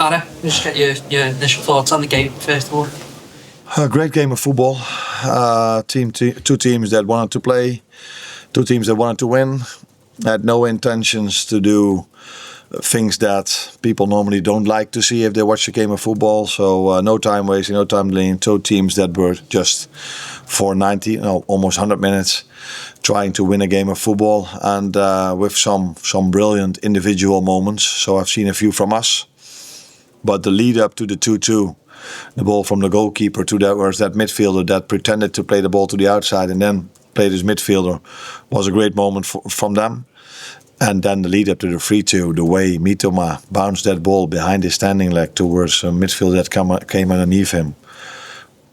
Arne, just get your initial thoughts on the game first of all. A great game of football. Two teams that wanted to play, two teams that wanted to win. Had no intentions to do things that people normally don't like to see if they watch a game of football. So no time wasting, no time delaying. Two teams that were just for almost 100 minutes trying to win a game of football, and with some brilliant individual moments. So I've seen a few from us. But the lead up to the 2-2, the ball from the goalkeeper to that midfielder that pretended to play the ball to the outside and then played as midfielder, was a great moment from them. And then the lead up to the 3-2, the way Mitoma bounced that ball behind his standing leg towards a midfielder that came underneath him,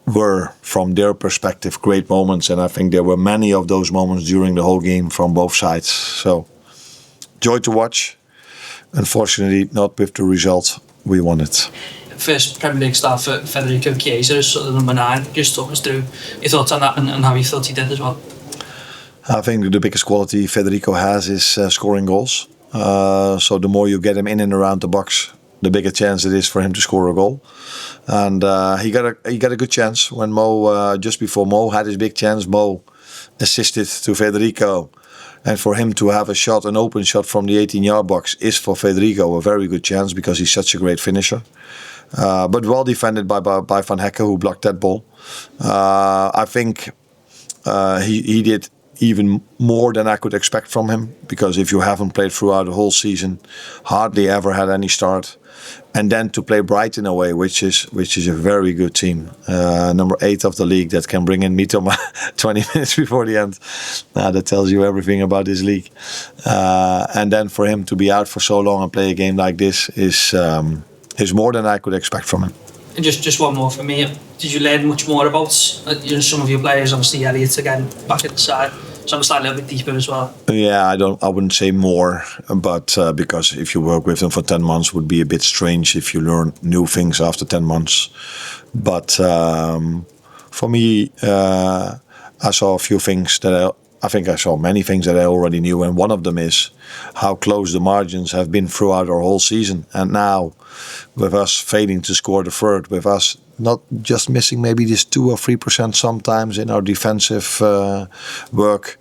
were, from their perspective, great moments. And I think there were many of those moments during the whole game from both sides. So, joy to watch. Unfortunately, not with the result we wanted. First Premier League start for Federico Chiesa as sort of number 9. Just talk us through your thoughts on that and how you thought he did as well. I think the biggest quality Federico has is scoring goals. So the more you get him in and around the box, the bigger chance it is for him to score a goal. And he got a good chance when Mo, just before Mo had his big chance, Mo assisted to Federico. And for him to have an open shot from the 18-yard box is for Federico a very good chance because he's such a great finisher. But well defended by Van Hekke, who blocked that ball. I think he did even more than I could expect from him, because if you haven't played throughout the whole season, hardly ever had any start, and then to play Brighton away, which is a very good team, number 8 of the league, that can bring in Mitoma 20 minutes before the end. That tells you everything about this league. And then for him to be out for so long and play a game like this is more than I could expect from him. And just one more from me. Did you learn much more about some of your players? Obviously, Elliot again back at the side. Szoboszlai a little bit deeper as well. Yeah, I wouldn't say more, but because if you work with them for 10 months, would be a bit strange if you learn new things after 10 months. But for me, I saw a few things I think I saw many things that I already knew, and one of them is how close the margins have been throughout our whole season. And now, with us failing to score the third, with us not just missing maybe this 2 or 3% sometimes in our defensive work,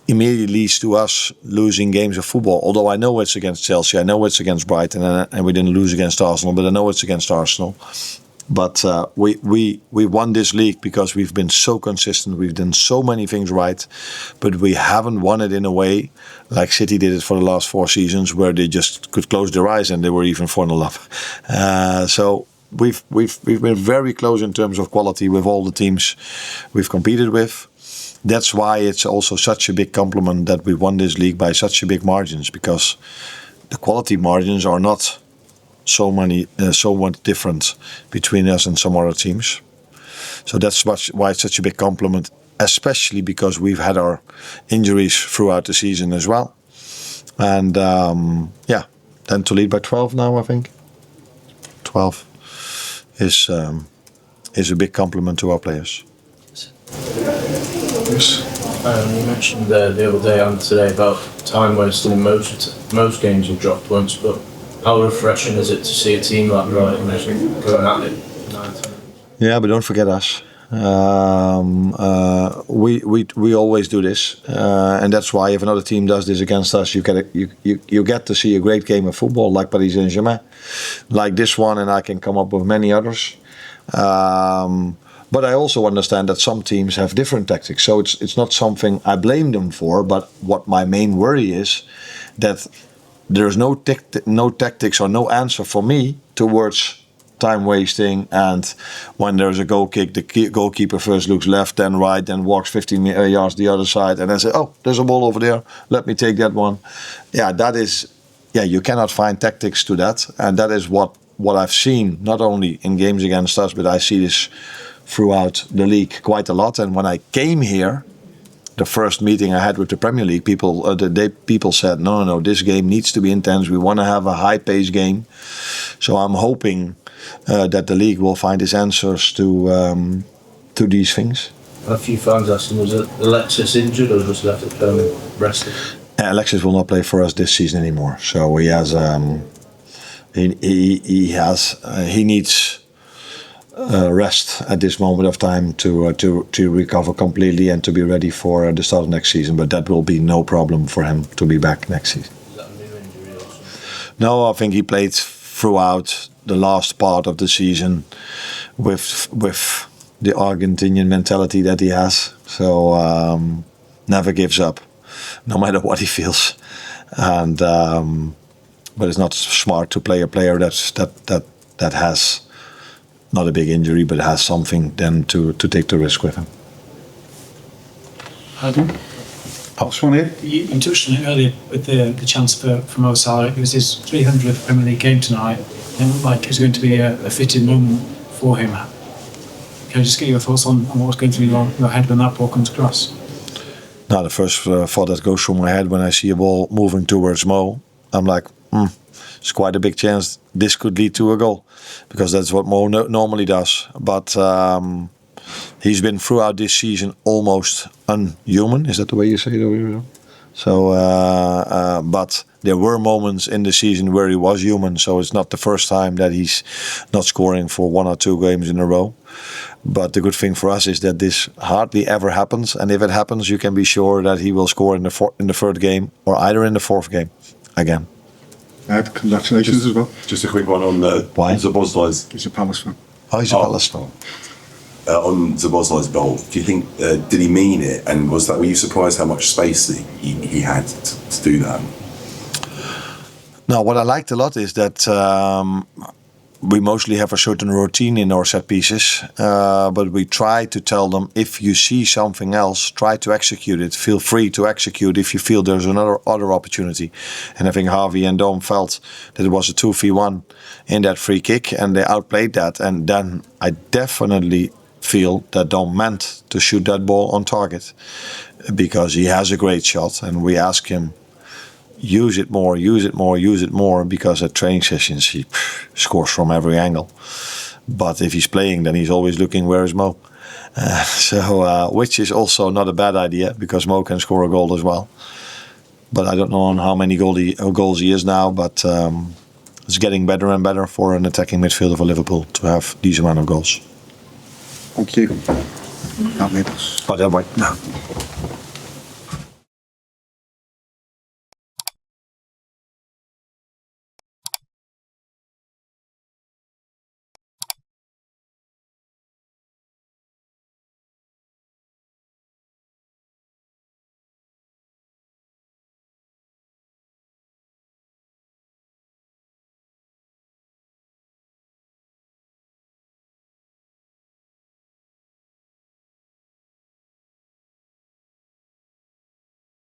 immediately leads to us losing games of football. Although I know it's against Chelsea, I know it's against Brighton, and we didn't lose against Arsenal, but I know it's against Arsenal. But we won this league because we've been so consistent. We've done so many things right, but we haven't won it in a way like City did it for the last 4 seasons, where they just could close their eyes and they were even 4-0 up. So we've been very close in terms of quality with all the teams we've competed with. That's why it's also such a big compliment that we won this league by such a big margins, because the quality margins are not so much different between us and some other teams. So that's why it's such a big compliment, especially because we've had our injuries throughout the season as well. And then to lead by 12 now, I think 12 is a big compliment to our players. Yes. You mentioned the other day and today about time wasting in most games you dropped once, but how refreshing is it to see a team like Brighton going at it? Yeah, but don't forget us. We always do this, and that's why if another team does this against us, you get to see a great game of football like Paris Saint-Germain, like this one, and I can come up with many others. But I also understand that some teams have different tactics, so it's not something I blame them for. But what my main worry is that there's no tactics or no answer for me towards time wasting, and when there's a goal kick, the goalkeeper first looks left, then right, then walks 15 yards the other side, and then say, oh, there's a ball over there, let me take that one. You cannot find tactics to that, and that is what I've seen, not only in games against us, but I see this throughout the league quite a lot. And when I came here, the first meeting I had with the Premier League people said, no, this game needs to be intense. We want to have a high-paced game. So I'm hoping that the league will find its answers to these things. A few fans asking, was Alexis injured or just left at home resting? Alexis will not play for us this season anymore. So he has he needs rest at this moment of time to recover completely and to be ready for the start of next season. But that will be no problem for him to be back next season. Is that a new injury or something? No, I think he played throughout the last part of the season with the Argentinian mentality that he has. So never gives up, no matter what he feels. And but it's not smart to play a player that has not a big injury but has something, then to take the risk with him. Adam? Pops one here. You touched on it earlier with the chance for Mo Salah. It was his 300th Premier League game tonight. It looked like it was going to be a fitting moment for him. Can I just get your thoughts on what was going through your head when that ball comes across? Now, the first thought that goes through my head when I see a ball moving towards Mo, I'm like, it's quite a big chance this could lead to a goal, because that's what Mo normally does. But he's been throughout this season almost unhuman. Is that the way you say it? So, but there were moments in the season where he was human. So it's not the first time that he's not scoring for 1 or 2 games in a row. But the good thing for us is that this hardly ever happens. And if it happens, you can be sure that he will score in the third game or either in the fourth game again. Congratulations as well. Just a quick one on Why? Szoboszlai's. He's a Palace fan. Oh, he's a Palace fan. On Szoboszlai's goal, do you think did he mean it? And were you surprised how much space he had to do that? Now, what I liked a lot is that we mostly have a certain routine in our set pieces, but we try to tell them, if you see something else, try to execute it. Feel free to execute if you feel there's other opportunity. And I think Harvey and Dom felt that it was a 2v1 in that free kick, and they outplayed that. And then I definitely feel that Dom meant to shoot that ball on target, because he has a great shot, and we ask him, use it more, use it more, use it more, because at training sessions he scores from every angle. But if he's playing, then he's always looking, where is Mo? Which is also not a bad idea, because Mo can score a goal as well. But I don't know on how many goals he is now, but it's getting better and better for an attacking midfielder for Liverpool to have these amount of goals. Thank you. Can't leave us. Oh, that way. No.